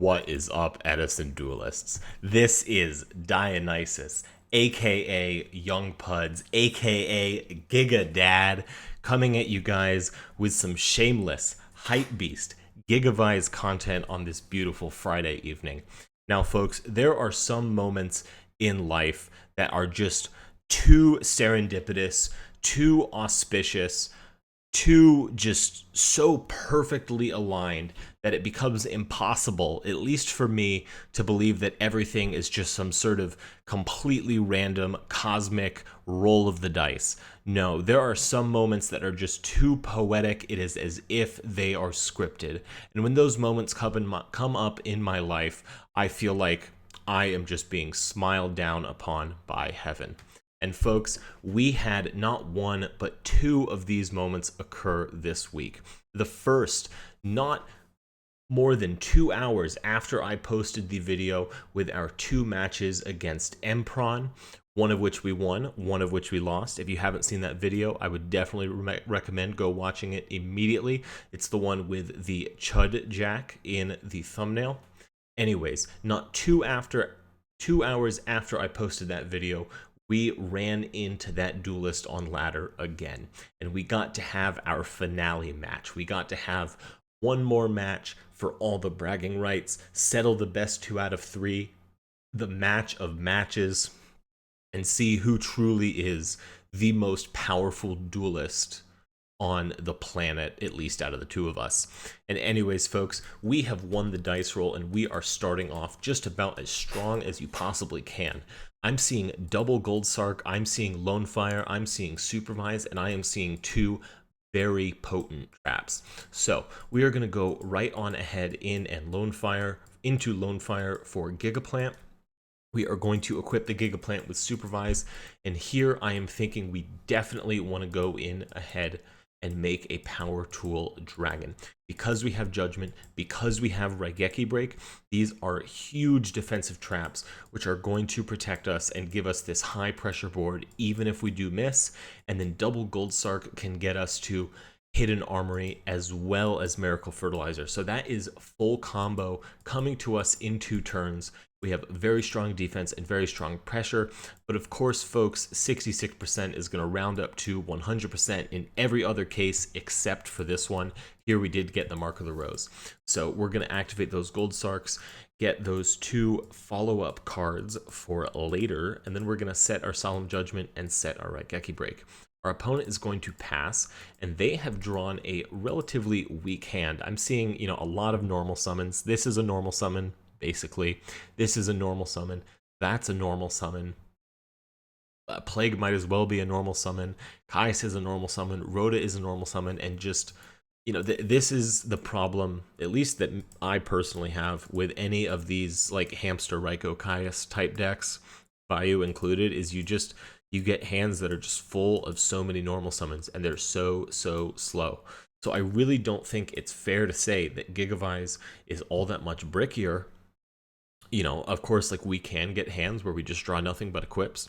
What is up, Edison duelists? This is Dionysus, aka Young Puds, aka Giga Dad, coming at you guys with some shameless, hype beast, GIGAVISE content on this beautiful Friday evening. Now, folks, there are some moments in life that are just too serendipitous, too auspicious, two just so perfectly aligned that it becomes impossible, at least for me, to believe that everything is just some sort of completely random cosmic roll of the dice. No, there are some moments that are just too poetic. It is as if they are scripted. And when those moments come up in my life, I feel like I am just being smiled down upon by heaven. And folks, we had not one, but two of these moments occur this week. The first, not more than 2 hours after I posted the video with our two matches against Emon, one of which we won, one of which we lost. If you haven't seen that video, I would definitely recommend go watching it immediately. It's the one with the Chud Jack in the thumbnail. Anyways, not 2 hours after I posted that video, we ran into that duelist on ladder again, and we got to have our finale match. We got to have one more match for all the bragging rights, settle the best 2 out of 3, the match of matches, and see who truly is the most powerful duelist on the planet, at least out of the two of us. And anyways, folks, we have won the dice roll, and we are starting off just about as strong as you possibly can. I'm seeing double Gold Sark, I'm seeing Lone Fire, I'm seeing Supervise, and I am seeing two very potent traps. So we are going to go right on ahead into Lone Fire for Gigaplant. We are going to equip the Gigaplant with Supervise, and here I am thinking we definitely want to go in ahead and make a power tool dragon. Because we have Judgment, because we have Raigeki Break, these are huge defensive traps which are going to protect us and give us this high pressure board even if we do miss. And then double Gold Sark can get us to Hidden Armory as well as Miracle Fertilizer. So that is full combo coming to us in 2 turns. We have very strong defense and very strong pressure, but of course, folks, 66% is going to round up to 100% in every other case except for this one. Here we did get the Mark of the Rose. So we're going to activate those Gold Sarks, get those 2 follow-up cards for later, and then we're going to set our Solemn Judgment and set our Raigeki Break. Our opponent is going to pass, and they have drawn a relatively weak hand. I'm seeing, a lot of normal summons. This is a normal summon. Basically, this is a normal summon. That's a normal summon. Plague might as well be a normal summon. Kais is a normal summon. Rhoda is a normal summon. And just, this is the problem, at least that I personally have with any of these like Hamster, Raiko, Kais type decks, Vayu included, is you get hands that are just full of so many normal summons, and they're so slow. So I really don't think it's fair to say that GIGAVISE is all that much brickier. Of course, like we can get hands where we just draw nothing but equips,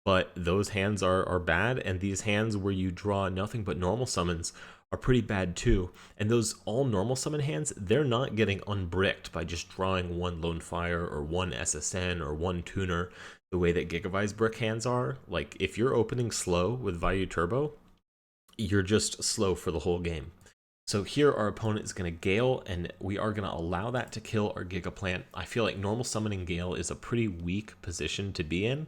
but those hands are bad, and these hands where you draw nothing but normal summons are pretty bad too. And those all normal summon hands, they're not getting unbricked by just drawing one Lone Fire or one SSN or one Tuner the way that GIGAVISE brick hands are. Like, if you're opening slow with Vayu Turbo, you're just slow for the whole game. So here our opponent is going to Gale, and we are going to allow that to kill our Gigaplant. I feel like normal summoning Gale is a pretty weak position to be in,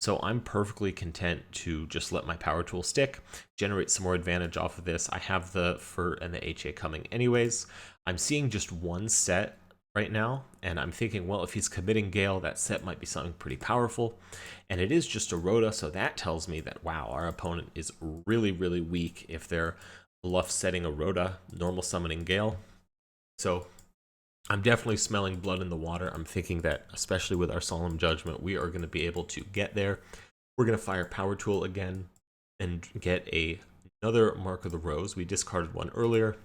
so I'm perfectly content to just let my power tool stick, generate some more advantage off of this. I have the Furt and the HA coming anyways. I'm seeing just one set right now, and I'm thinking, well, if he's committing Gale, that set might be something pretty powerful. And it is just a Rhoda, so that tells me that, wow, our opponent is really weak if they're bluff setting a Rhoda, normal summoning Gale. So I'm definitely smelling blood in the water. I'm thinking that, especially with our Solemn Judgment, we are going to be able to get there. We're going to fire Power Tool again and get another Mark of the Rose. We discarded one earlier,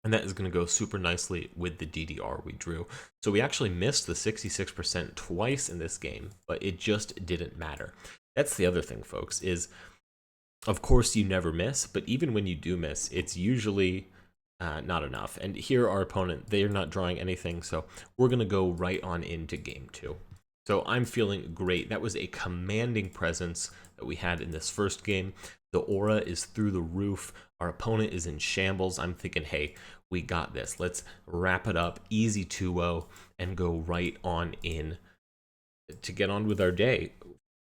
and that is going to go super nicely with the DDR we drew. So we actually missed the 66% twice in this game, but it just didn't matter. That's the other thing, folks, is of course you never miss, but even when you do miss, it's usually not enough. And here our opponent, they are not drawing anything, so we're going to go right on into game 2. So I'm feeling great. That was a commanding presence that we had in this first game. The aura is through the roof. Our opponent is in shambles. I'm thinking, hey, we got this. Let's wrap it up, easy 2-0, and go right on in to get on with our day.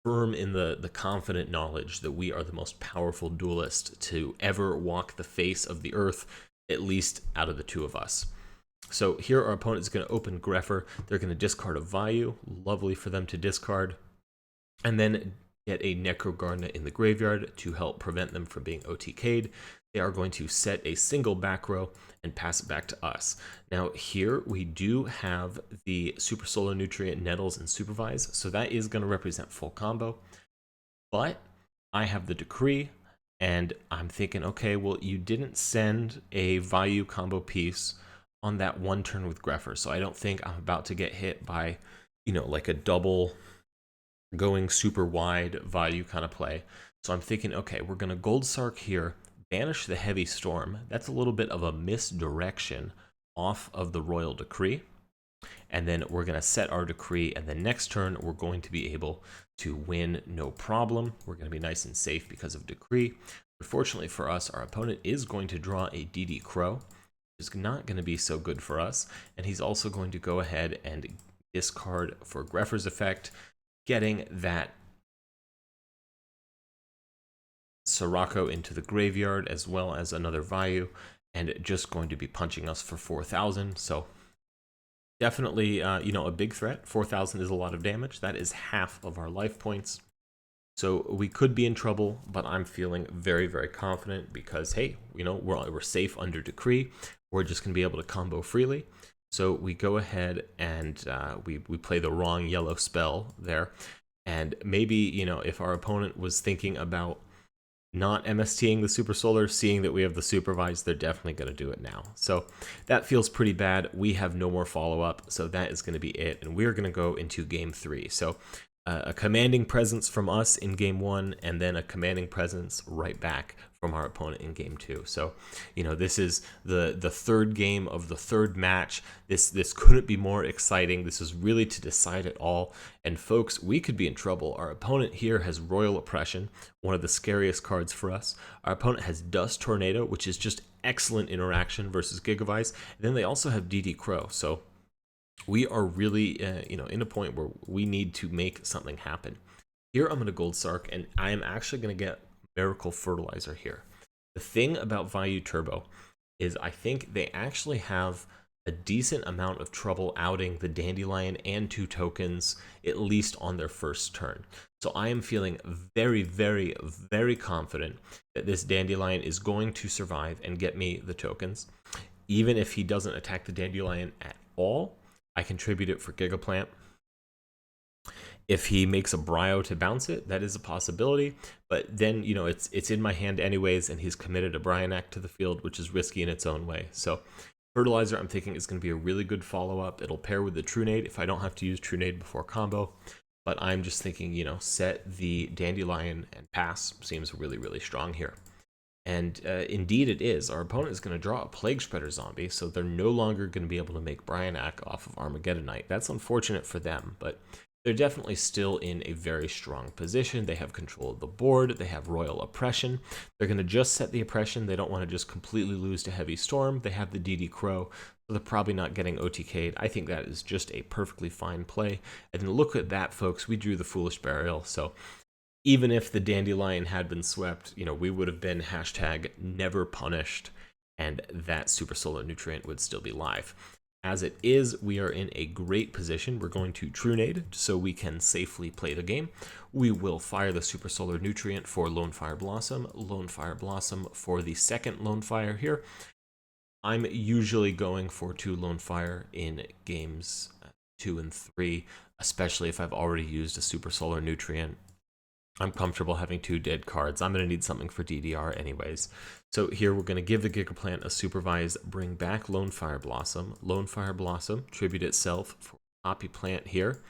Firm in the confident knowledge that we are the most powerful duelist to ever walk the face of the earth, at least out of the two of us. So here our opponent is going to open Greffer. They're going to discard a Vayu. Lovely for them to discard. And then get a Necrogardener in the graveyard to help prevent them from being OTK'd. They are going to set a single back row and pass it back to us. Now here we do have the Super Solar Nutrient, Nettles, and Supervise, so that is going to represent full combo. But I have the Decree, and I'm thinking, okay, well, you didn't send a Vayu combo piece on that one turn with Greffer, so I don't think I'm about to get hit by, you know, like a double going super wide Vayu kind of play. So I'm thinking, okay, we're going to Gold Sark here, banish the Heavy Storm. That's a little bit of a misdirection off of the Royal Decree. And then we're going to set our Decree, and then next turn we're going to be able to win no problem. We're going to be nice and safe because of Decree. Unfortunately for us, our opponent is going to draw a DD Crow, which is not going to be so good for us. And he's also going to go ahead and discard for Greffer's effect, getting that Sirocco into the graveyard as well as another Vayu, and just going to be punching us for 4,000. So definitely, you know, a big threat. 4,000 is a lot of damage. That is half of our life points. So we could be in trouble, but I'm feeling very, very confident because, hey, you know, we're safe under Decree. We're just going to be able to combo freely. So we go ahead and we play the wrong yellow spell there. And maybe, you know, if our opponent was thinking about not MSTing the Super Solar, seeing that we have the Supervise, they're definitely going to do it now. So that feels pretty bad. We have no more follow-up, so that is going to be it. And we're going to go into game 3. So a commanding presence from us in game 1, and then a commanding presence right back from our opponent in game 2. So, you know, this is the third game of the third match. This couldn't be more exciting. This is really to decide it all. And folks, we could be in trouble. Our opponent here has Royal Oppression, one of the scariest cards for us. Our opponent has Dust Tornado, which is just excellent interaction versus GIGAVISE. And then they also have DD Crow. So we are really, you know, in a point where we need to make something happen. Here I'm going to Gold Sark, and I am actually going to get Miracle Fertilizer here. The thing about Vayu Turbo is I think they actually have a decent amount of trouble outing the Dandelion and 2 tokens, at least on their first turn. So I am feeling very, very, very confident that this Dandelion is going to survive and get me the tokens. Even if he doesn't attack the Dandelion at all, I contribute it for Gigaplant. If he makes a Brio to bounce it, that is a possibility. But then, you know, it's in my hand anyways, and he's committed a Brionac to the field, which is risky in its own way. So Fertilizer, I'm thinking, is going to be a really good follow-up. It'll pair with the Trunade if I don't have to use Trunade before combo. But I'm just thinking, you know, set the Dandelion and pass seems really, really strong here. And indeed it is. Our opponent is going to draw a Plague Spreader zombie, so they're no longer going to be able to make Brionac off of Armageddonite. That's unfortunate for them, but they're definitely still in a very strong position. They have control of the board. They have Royal Oppression. They're going to just set the Oppression. They don't want to just completely lose to Heavy Storm. They have the DD Crow, so they're probably not getting OTK'd. I think that is just a perfectly fine play. And then look at that, folks. We drew the Foolish Burial, so even if the Dandelion had been swept, you know, we would have been hashtag never punished, and that Super Solar Nutrient would still be live. As it is, we are in a great position. We're going to Trunade so we can safely play the game. We will fire the Super Solar Nutrient for Lone Fire Blossom for the second Lone Fire here. I'm usually going for 2 Lone Fire in games 2 and 3, especially if I've already used a Super Solar Nutrient. I'm comfortable having 2 dead cards. I'm going to need something for DDR anyways. So here we're going to give the Gigaplant a Supervise, bring back Lone Fire Blossom, tribute itself for Poppy Plant here.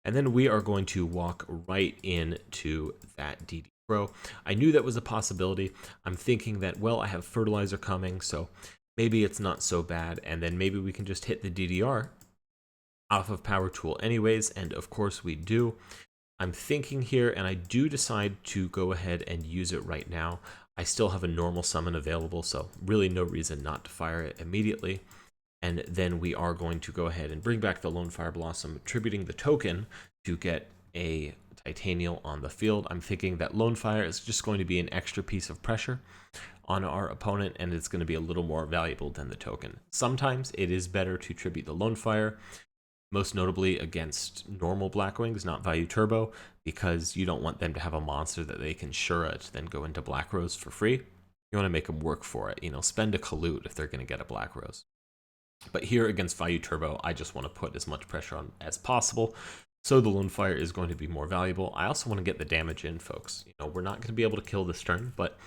And then we are going to walk right into that DD Crow. I knew that was a possibility. I'm thinking that, well, I have Fertilizer coming, so maybe it's not so bad, and then maybe we can just hit the DDR off of Power Tool anyways, and of course we do. I'm thinking here, and I do decide to go ahead and use it right now. I still have a normal summon available, so really no reason not to fire it immediately. And then we are going to go ahead and bring back the Lone Fire Blossom, attributing the token to get a Titanial on the field. I'm thinking that Lone Fire is just going to be an extra piece of pressure on our opponent, and it's going to be a little more valuable than the token. Sometimes it is better to tribute the Lone Fire, most notably against normal Blackwings, not Value Turbo, because you don't want them to have a monster that they can Shura to then go into Black Rose for free. You want to make them work for it, you know, spend a Kalut if they're going to get a Black Rose. But here against Value Turbo, I just want to put as much pressure on as possible, so the Lone Fire is going to be more valuable. I also want to get the damage in, folks. You know, we're not going to be able to kill this turn, but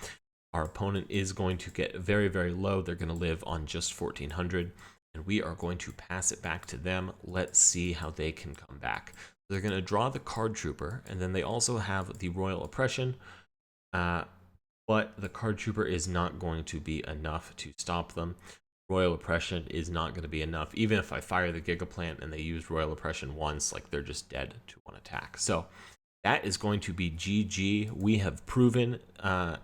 our opponent is going to get very, very low. They're going to live on just 1400. And we are going to pass it back to them. Let's see how they can come back. They're going to draw the Card Trooper, and then they also have the Royal Oppression, but the Card Trooper is not going to be enough to stop them. Royal Oppression is not going to be enough. Even if I fire the Gigaplant and they use Royal Oppression once, like, they're just dead to one attack. So that is going to be GG. We have proven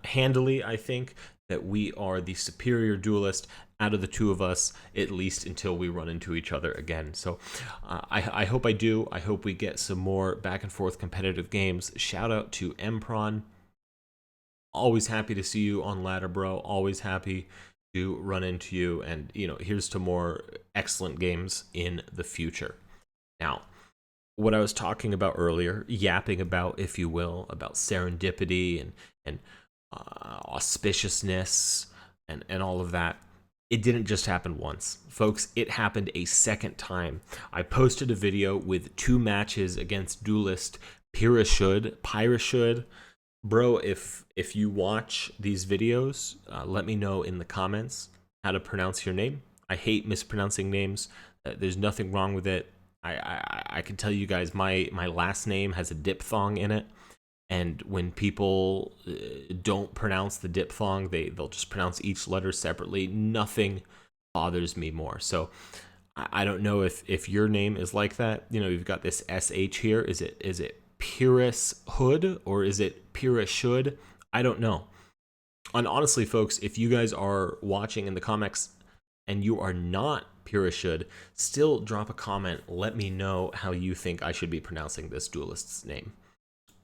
handily, I think, that we are the superior duelist out of the two of us, at least until we run into each other again. So I hope I do. I hope we get some more back and forth competitive games. Shout out to Emon. Always happy to see you on ladder, bro. Always happy to run into you. And, you know, here's to more excellent games in the future. Now, what I was talking about earlier, yapping about, if you will, about serendipity and auspiciousness and all of that, it didn't just happen once, folks. It happened a second time. I posted a video with 2 matches against duelist Pyrashud. Bro, if you watch these videos, let me know in the comments how to pronounce your name. I hate mispronouncing names. There's nothing wrong with it. I can tell you guys, my last name has a diphthong in it. And when people don't pronounce the diphthong, they'll just pronounce each letter separately. Nothing bothers me more. So I don't know if your name is like that. You know, you've got this SH here. Is it Pyrrhus Hood or is it Pyrrhashud? I don't know. And honestly, folks, if you guys are watching in the comics and you are not Pyrrhashud, still drop a comment. Let me know how you think I should be pronouncing this duelist's name.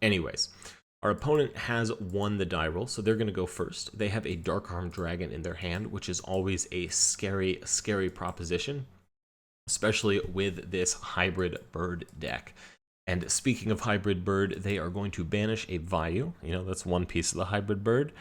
Anyways, our opponent has won the die roll, so they're going to go first. They have a Dark Arm Dragon in their hand, which is always a scary, scary proposition, especially with this hybrid bird deck. And speaking of hybrid bird, they are going to banish a Vayu. You know, that's one piece of the hybrid bird.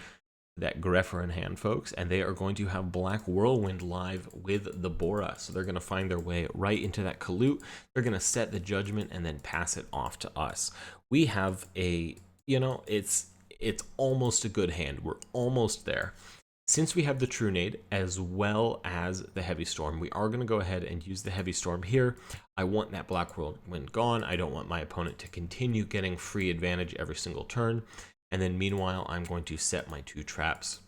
That Grepher in hand, folks, and they are going to have Black Whirlwind live with the Bora. So they're going to find their way right into that Kalut. They're going to set the Judgment and then pass it off to us. We have a, you know, it's almost a good hand. We're almost there. Since we have the Trunade as well as the Heavy Storm, we are going to go ahead and use the Heavy Storm here. I want that Black Whirlwind gone. I don't want my opponent to continue getting free advantage every single turn. And then meanwhile, I'm going to set my 2 traps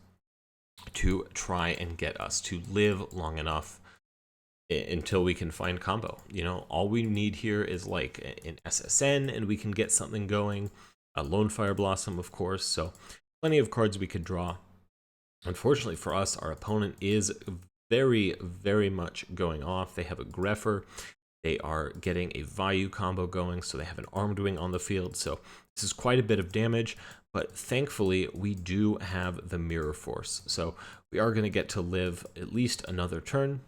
to try and get us to live long enough until we can find combo. You know, all we need here is like an SSN and we can get something going. A Lone Fire Blossom, of course. So plenty of cards we could draw. Unfortunately for us, our opponent is very, very much going off. They have a Grepher. They are getting a Vayu combo going, so they have an Armed Wing on the field. So this is quite a bit of damage. But thankfully, we do have the Mirror Force. So we are going to get to live at least another turn.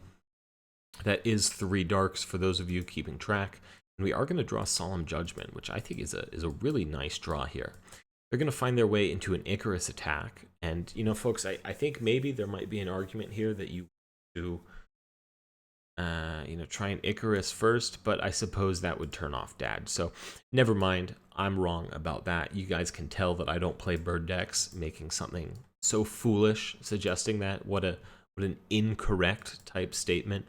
That is 3 darks for those of you keeping track. And we are going to draw Solemn Judgment, which I think is a really nice draw here. They're going to find their way into an Icarus attack. And, you know, folks, I think maybe there might be an argument here that you do, you know, try an Icarus first, but I suppose that would turn off Dad. So never mind. I'm wrong about that. You guys can tell that I don't play bird decks, making something so foolish, suggesting that. What an incorrect type statement.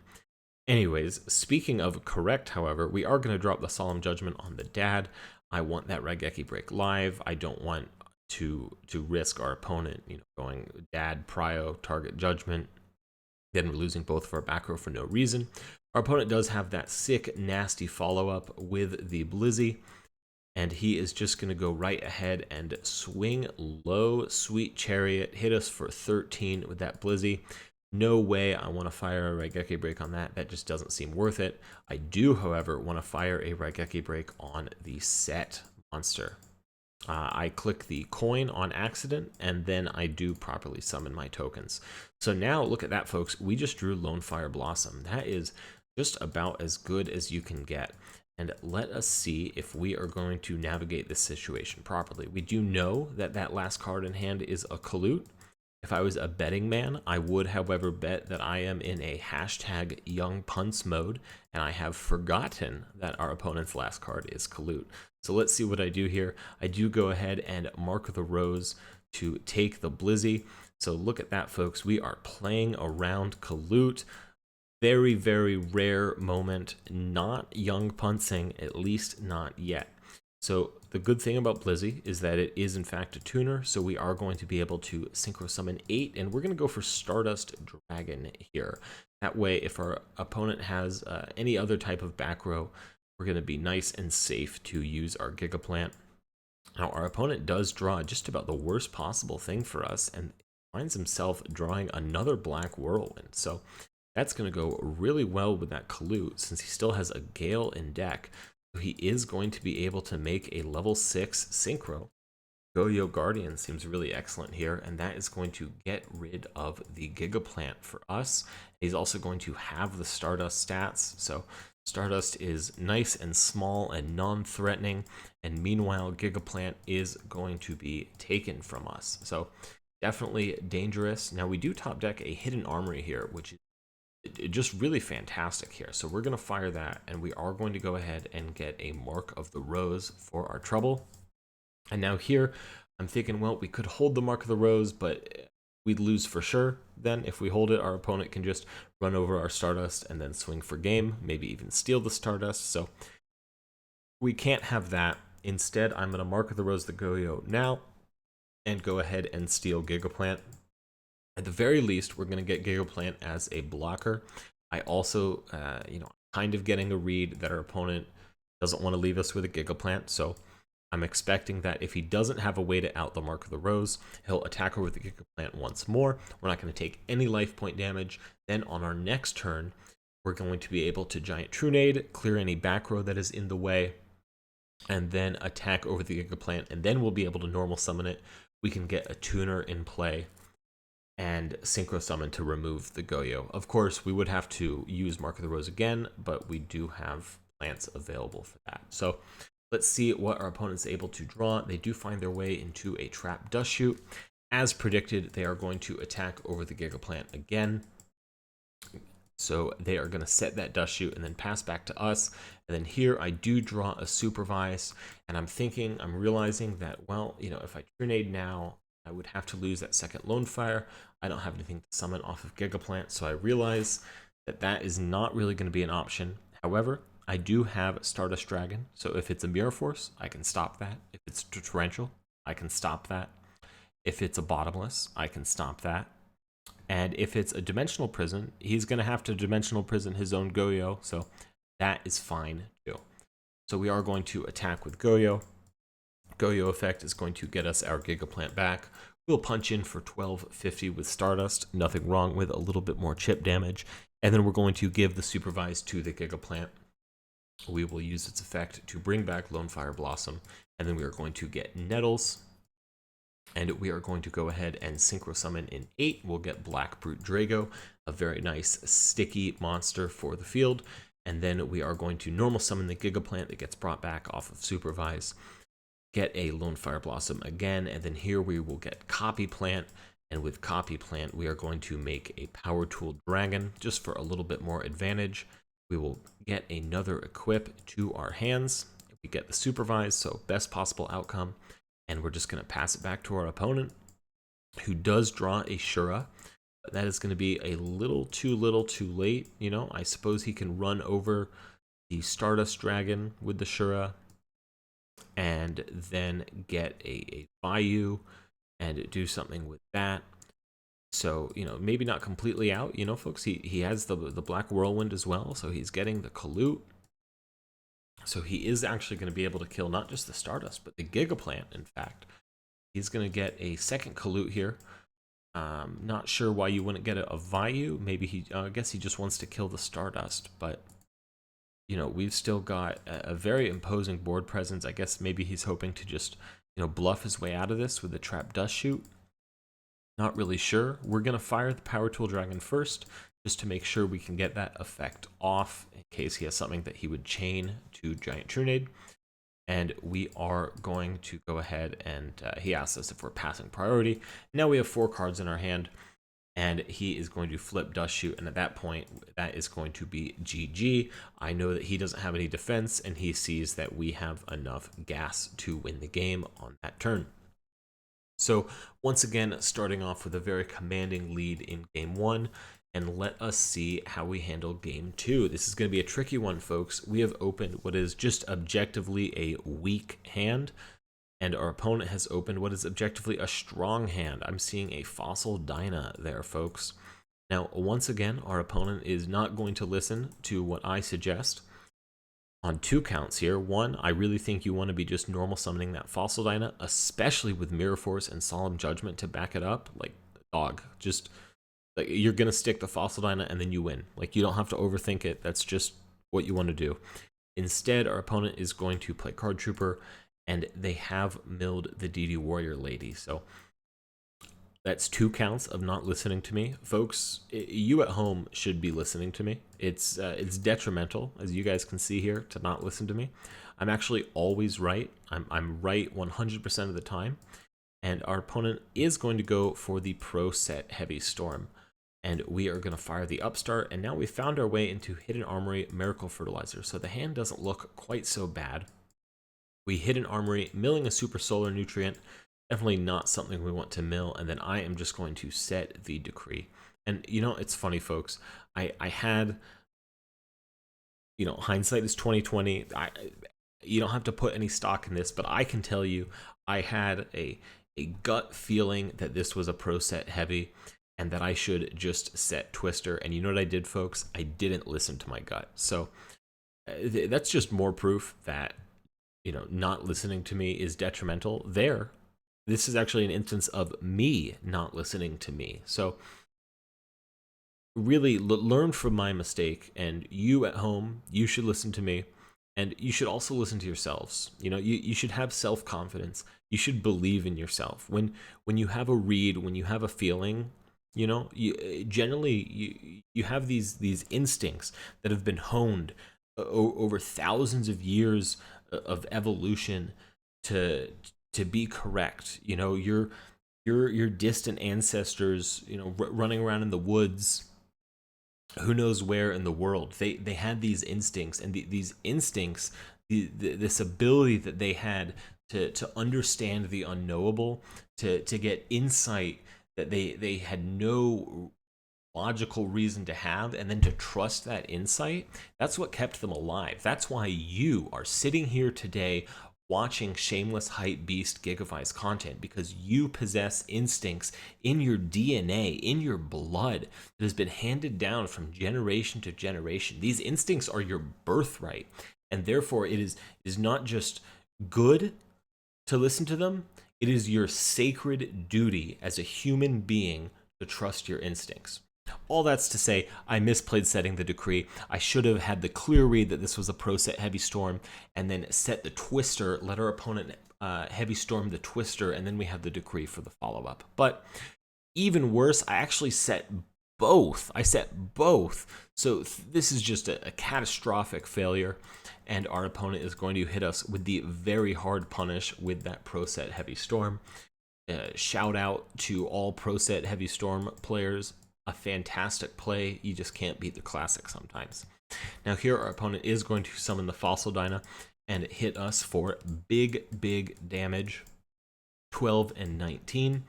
Anyways, speaking of correct, however, we are going to drop the Solemn Judgment on the Dad. I want that Raigeki break live. I don't want to risk our opponent, you know, going Dad, Prio, target Judgment. Then we're losing both of our back row for no reason. Our opponent does have that sick, nasty follow-up with the Blizzy, and he is just going to go right ahead and swing low, Sweet Chariot, hit us for 13 with that Blizzy. No way I want to fire a Raigeki break on that. That just doesn't seem worth it. I do, however, want to fire a Raigeki break on the set monster. I click the coin on accident, and then I do properly summon my tokens. So now look at that, folks. We just drew Lone Fire Blossom. That is just about as good as you can get. And let us see if we are going to navigate this situation properly. We do know that that last card in hand is a Colute. If I was a betting man, I would, however, bet that I am in a hashtag young punts mode, and I have forgotten that our opponent's last card is Colute. So let's see what I do here. I do go ahead and mark the rows to take the Blizzy. So look at that, folks. We are playing around Colute. Very, very rare moment. Not young puntsing, at least not yet. So the good thing about Blizzy is that it is in fact a tuner, so we are going to be able to synchro summon 8, and we're going to go for Stardust Dragon here. That way, if our opponent has any other type of back row, we're going to be nice and safe to use our Gigaplant. Now, our opponent does draw just about the worst possible thing for us, and finds himself drawing another Black Whirlwind. So that's going to go really well with that Colute, since he still has a Gale in deck. He is going to be able to make a level 6 synchro. Goyo Guardian seems really excellent here, and that is going to get rid of the Gigaplant for us. He's also going to have the Stardust stats, so Stardust is nice and small and non-threatening, and meanwhile Gigaplant is going to be taken from us. So definitely dangerous. Now we do top deck a Hidden Armory here, which is just really fantastic here. So we're going to fire that, and we are going to go ahead and get a Mark of the Rose for our trouble. And now here I'm thinking, well, we could hold the Mark of the Rose, but we'd lose for sure. Then if we hold it, our opponent can just run over our Stardust and then swing for game, maybe even steal the Stardust. So we can't have that. Instead, I'm going to Mark of the Rose the Goyo now and go ahead and steal Gigaplant. At the very least, we're going to get Gigaplant as a blocker. I also, kind of getting a read that our opponent doesn't want to leave us with a Gigaplant, so I'm expecting that if he doesn't have a way to out the Mark of the Rose, he'll attack her with the Gigaplant once more. We're not going to take any life point damage. Then on our next turn, we're going to be able to Giant Trunade, clear any back row that is in the way, and then attack over the Gigaplant, and then we'll be able to normal summon it. We can get a tuner in play and synchro summon to remove the Goyo. Of course, we would have to use Mark of the Rose again, but we do have plants available for that. So let's see what our opponent's able to draw. They do find their way into a Trap Dust Shoot. As predicted, they are going to attack over the Gigaplant again. So they are going to set that Dust Shoot and then pass back to us. And then here I do draw a Supervise, and I'm realizing that, well, if I Trunade now, I would have to lose that second Lone Fire. I don't have anything to summon off of Gigaplant, so I realize that that is not really going to be an option. However, I do have Stardust Dragon, so if it's a Mirror Force, I can stop that. If it's Torrential, I can stop that. If it's a Bottomless, I can stop that. And if it's a Dimensional Prison, he's going to have to Dimensional Prison his own Goyo, so that is fine too. So we are going to attack with Goyo. Goyo effect is going to get us our Gigaplant back. We'll punch in for 1250 with Stardust. Nothing wrong with a little bit more chip damage. And then we're going to give the Supervise to the Gigaplant. We will use its effect to bring back Lone Fire Blossom. And then we are going to get Nettles. And we are going to go ahead and Synchro Summon in 8. We'll get Black Brute Drago, a very nice sticky monster for the field. And then we are going to normal summon the Gigaplant that gets brought back off of Supervise. Get a Lone Fire Blossom again, and then here we will get Copy Plant, and with Copy Plant we are going to make a Power Tool Dragon just for a little bit more advantage. We will get another equip to our hands. We get the Supervise, so best possible outcome, and we're just going to pass it back to our opponent, who does draw a Shura, but that is going to be a little too late. I suppose he can run over the Stardust Dragon with the Shura, and then get a Bayou and do something with that. So, you know, maybe not completely out, you know, folks. He has the Black Whirlwind as well, so he's getting the Kalut. So he is actually going to be able to kill not just the Stardust, but the Gigaplant, in fact. He's going to get a second Kalut here. Not sure why you wouldn't get a Vayu. Maybe I guess he just wants to kill the Stardust, but you know, we've still got a very imposing board presence. I guess maybe he's hoping to just, you know, bluff his way out of this with the Trap Dust Shoot. Not really sure. We're going to fire the Power Tool Dragon first, just to make sure we can get that effect off in case he has something that he would chain to Giant Trunade. And we are going to go ahead and he asks us if we're passing priority. Now we have 4 cards in our hand, and he is going to flip Dust Shoot, and at that point, that is going to be GG. I know that he doesn't have any defense, and he sees that we have enough gas to win the game on that turn. So once again, starting off with a very commanding lead in game 1, and let us see how we handle game 2. This is going to be a tricky one, folks. We have opened what is just objectively a weak hand, and our opponent has opened what is objectively a strong hand. I'm seeing a Fossil Dyna there, folks. Now, once again, our opponent is not going to listen to what I suggest on 2 counts here. 1, I really think you want to be just normal summoning that Fossil Dyna, especially with Mirror Force and Solemn Judgment to back it up. Like, dog, just... like, you're going to stick the Fossil Dyna and then you win. Like, you don't have to overthink it. That's just what you want to do. Instead, our opponent is going to play Card Trooper, and they have milled the DD Warrior Lady. So that's 2 counts of not listening to me. Folks, you at home should be listening to me. It's detrimental, as you guys can see here, to not listen to me. I'm actually always right. I'm right 100% of the time. And our opponent is going to go for the Pro Set Heavy Storm. And we are going to fire the Upstart, and now we found our way into Hidden Armory, Miracle Fertilizer. So the hand doesn't look quite so bad. We Hidden Armory, milling a Super Solar Nutrient, definitely not something we want to mill, and then I am just going to set the Decree. And, you know, it's funny, folks. I had, you know, hindsight is 20/20. You don't have to put any stock in this, but I can tell you I had a gut feeling that this was a Pro Set Heavy, and that I should just set Twister. And you know what I did, folks? I didn't listen to my gut. So that's just more proof that, you know, not listening to me is detrimental. This is actually an instance of me not listening to me. So really learn from my mistake, and you at home, you should listen to me, and you should also listen to yourselves. You know, you should have self-confidence. You should believe in yourself. When you have a read, when you have a feeling, you know, generally you have these instincts that have been honed over thousands of years of evolution to be correct. You know, your distant ancestors, you know, running around in the woods, who knows where in the world, they had these instincts, and these instincts, this ability that they had to understand the unknowable, to get insight that they had no logical reason to have, and then to trust that insight. That's what kept them alive. That's why you are sitting here today watching Shameless Hype Beast GIGAVISE content, because you possess instincts in your DNA, in your blood, that has been handed down from generation to generation. These instincts are your birthright, and therefore it is not just good to listen to them, it is your sacred duty as a human being to trust your instincts. All that's to say, I misplayed setting the Decree. I should have had the clear read that this was a Pro Set Heavy Storm, and then set the Twister, let our opponent Heavy Storm the Twister, and then we have the Decree for the follow-up. But even worse, I actually set both. I set both. So this is just a catastrophic failure, and our opponent is going to hit us with the very hard punish with that Pro Set Heavy Storm. Shout out to all Pro Set Heavy Storm players. A fantastic play. You just can't beat the classic sometimes. Now here our opponent is going to summon the Fossil Dyna and hit us for big damage. 12 and 19.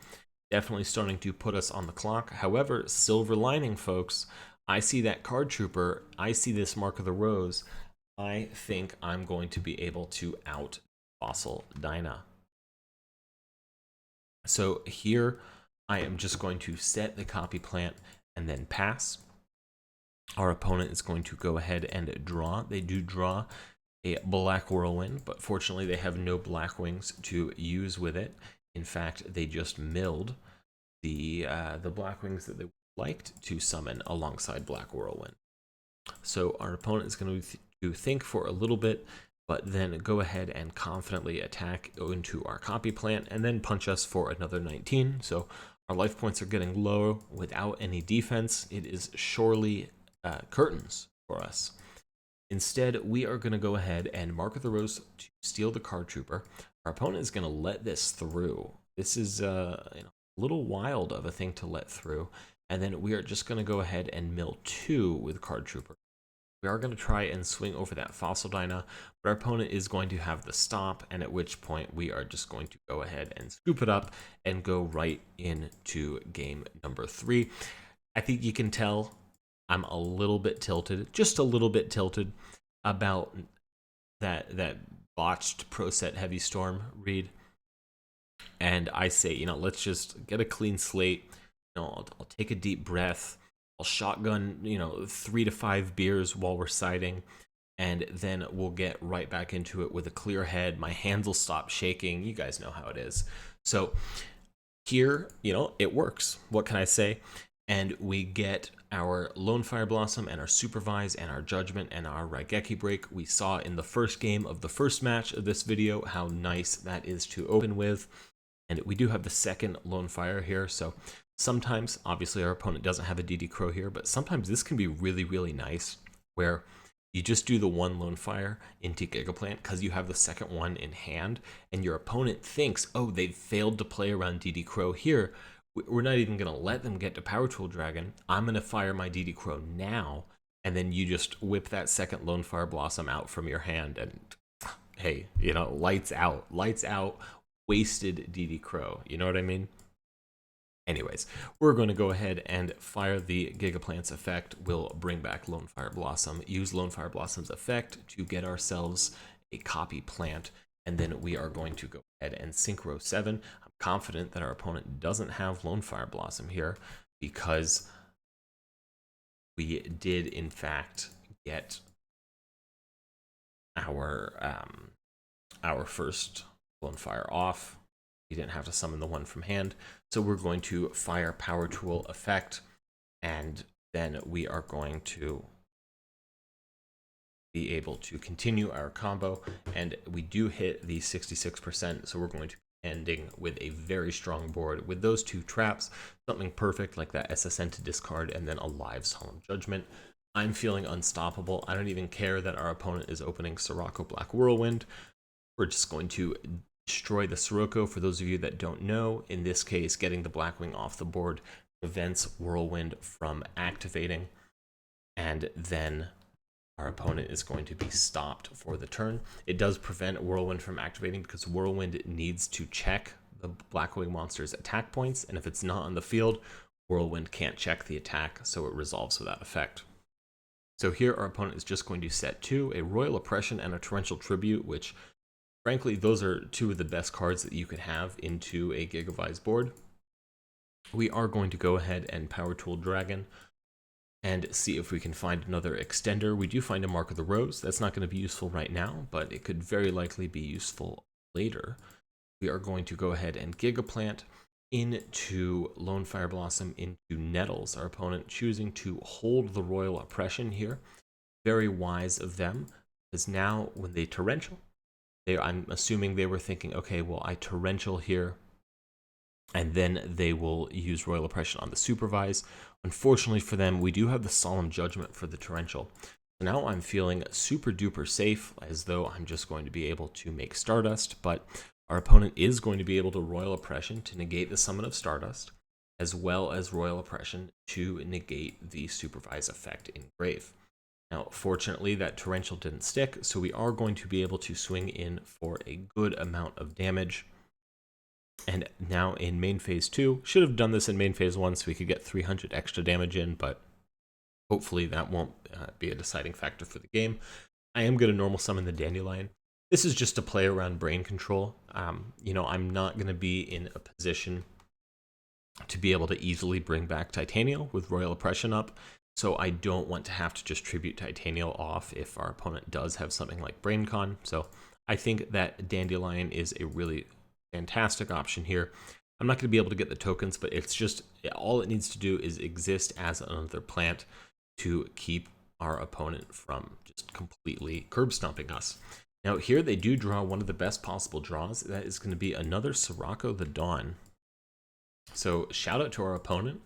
Definitely starting to put us on the clock. However, silver lining, folks. I see that Card Trooper. I see this Mark of the Rose. I think I'm going to be able to out Fossil Dyna. So here I am just going to set the copy plant and then pass. Our opponent is going to go ahead and draw. They do draw a black whirlwind, but fortunately they have no black wings to use with it. In fact, they just milled the black wings that they liked to summon alongside black whirlwind. So our opponent is going to think for a little bit, but then go ahead and confidently attack into our copy plant and then punch us for another 19. So our life points are getting low without any defense. It is surely curtains for us. Instead, we are going to go ahead and mark the rows to steal the card trooper. Our opponent is going to let this through. This is a little wild of a thing to let through. And then we are just going to go ahead and mill 2 with card trooper. We are going to try and swing over that fossil dyna, but our opponent is going to have the stop, and at which point we are just going to go ahead and scoop it up and go right into game number 3. I think you can tell I'm a little bit tilted, just a little bit tilted about that botched pro set heavy storm read. And I say, let's just get a clean slate. I'll take a deep breath. I'll shotgun, 3 to 5 beers while we're siding, and then we'll get right back into it with a clear head. My hands will stop shaking. You guys know how it is. So here, it works. What can I say? And we get our Lone Fire Blossom and our Supervise and our Judgment and our Raigeki Break. We saw in the first game of the first match of this video how nice that is to open with. And we do have the second Lone Fire here, so sometimes, obviously, our opponent doesn't have a DD Crow here, but sometimes this can be really, really nice, where you just do the one Lone Fire into Gigaplant because you have the second one in hand, and your opponent thinks, oh, they've failed to play around DD Crow here. We're not even going to let them get to Power Tool Dragon. I'm going to fire my DD Crow now, and then you just whip that second Lone Fire Blossom out from your hand, and hey, lights out. Lights out. Wasted DD Crow. You know what I mean? Anyways, we're going to go ahead and fire the Gigaplant's effect. We'll bring back Lone Fire Blossom, use Lone Fire Blossom's effect to get ourselves a copy plant, and then we are going to go ahead and sync row 7. I'm confident that our opponent doesn't have Lone Fire Blossom here because we did, in fact, get our first Lone Fire off. We didn't have to summon the one from hand. So we're going to fire Power Tool effect, and then we are going to be able to continue our combo, and we do hit the 66%, so we're going to be ending with a very strong board with those 2 traps, something perfect like that SSN to discard, and then a live Solemn Judgment. I'm feeling unstoppable. I don't even care that our opponent is opening Sirocco Black Whirlwind. We're just going to destroy the Sirocco. For those of you that don't know, in this case, getting the Blackwing off the board prevents Whirlwind from activating, and then our opponent is going to be stopped for the turn. It does prevent Whirlwind from activating because Whirlwind needs to check the Blackwing monster's attack points, and if it's not on the field, Whirlwind can't check the attack, so it resolves without effect. So here our opponent is just going to set 2, a Royal Oppression and a Torrential Tribute, which frankly, those are 2 of the best cards that you could have into a GIGAVISE board. We are going to go ahead and Power Tool Dragon and see if we can find another extender. We do find a Mark of the Rose. That's not going to be useful right now, but it could very likely be useful later. We are going to go ahead and Gigaplant into Lone Fire Blossom into Nettles. Our opponent choosing to hold the Royal Oppression here. Very wise of them, because now when they Torrential, I'm assuming they were thinking, okay, well, I Torrential here, and then they will use Royal Oppression on the Supervise. Unfortunately for them, we do have the Solemn Judgment for the Torrential. So now I'm feeling super duper safe, as though I'm just going to be able to make Stardust, but our opponent is going to be able to Royal Oppression to negate the Summon of Stardust, as well as Royal Oppression to negate the Supervise effect in Grave. Now, fortunately, that Torrential didn't stick, so we are going to be able to swing in for a good amount of damage. And now in main phase 2, should have done this in main phase 1 so we could get 300 extra damage in, but hopefully that won't be a deciding factor for the game. I am going to normal summon the Dandelion. This is just to play around brain control. I'm not going to be in a position to be able to easily bring back Titanial with Royal Oppression up. So I don't want to have to just tribute Titanial off if our opponent does have something like BrainCon. So I think that Dandelion is a really fantastic option here. I'm not going to be able to get the tokens, but it's just all it needs to do is exist as another plant to keep our opponent from just completely curb stomping us. Now here they do draw one of the best possible draws. That is going to be another Sirocco the Dawn. So shout out to our opponent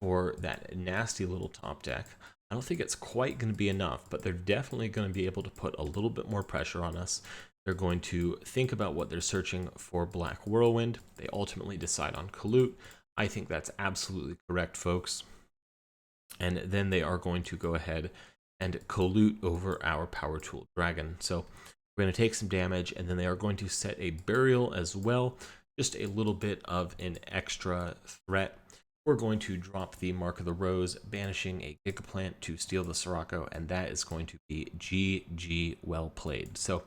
for that nasty little top deck. I don't think it's quite going to be enough, but they're definitely going to be able to put a little bit more pressure on us. They're going to think about what they're searching for Black Whirlwind. They ultimately decide on Collude. I think that's absolutely correct, folks. And then they are going to go ahead and Collude over our Power Tool Dragon. So we're going to take some damage, and then they are going to set a Burial as well. Just a little bit of an extra threat. We're going to drop the Mark of the Rose, banishing a Gigaplant to steal the Sirocco, and that is going to be GG well played. So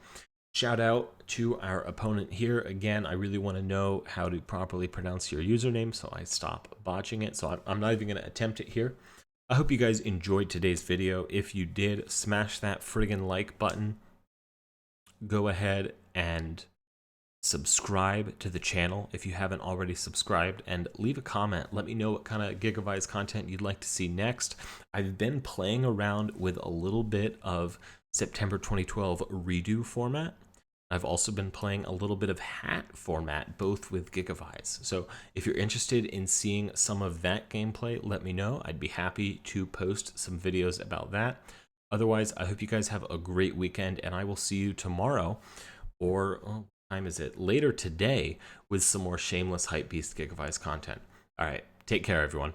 shout out to our opponent here. Again, I really want to know how to properly pronounce your username, so I stop botching it. So I'm not even going to attempt it here. I hope you guys enjoyed today's video. If you did, smash that friggin' like button. Go ahead and subscribe to the channel if you haven't already subscribed, and leave a comment. Let me know what kind of GIGAVISE content you'd like to see next. I've been playing around with a little bit of September 2012 redo format. I've also been playing a little bit of hat format, both with GIGAVISE. So if you're interested in seeing some of that gameplay, let me know. I'd be happy to post some videos about that. Otherwise, I hope you guys have a great weekend, and I will see you tomorrow, or what time is it? Later today, with some more shameless Hypebeast GIGAVISE content. All right, take care, everyone.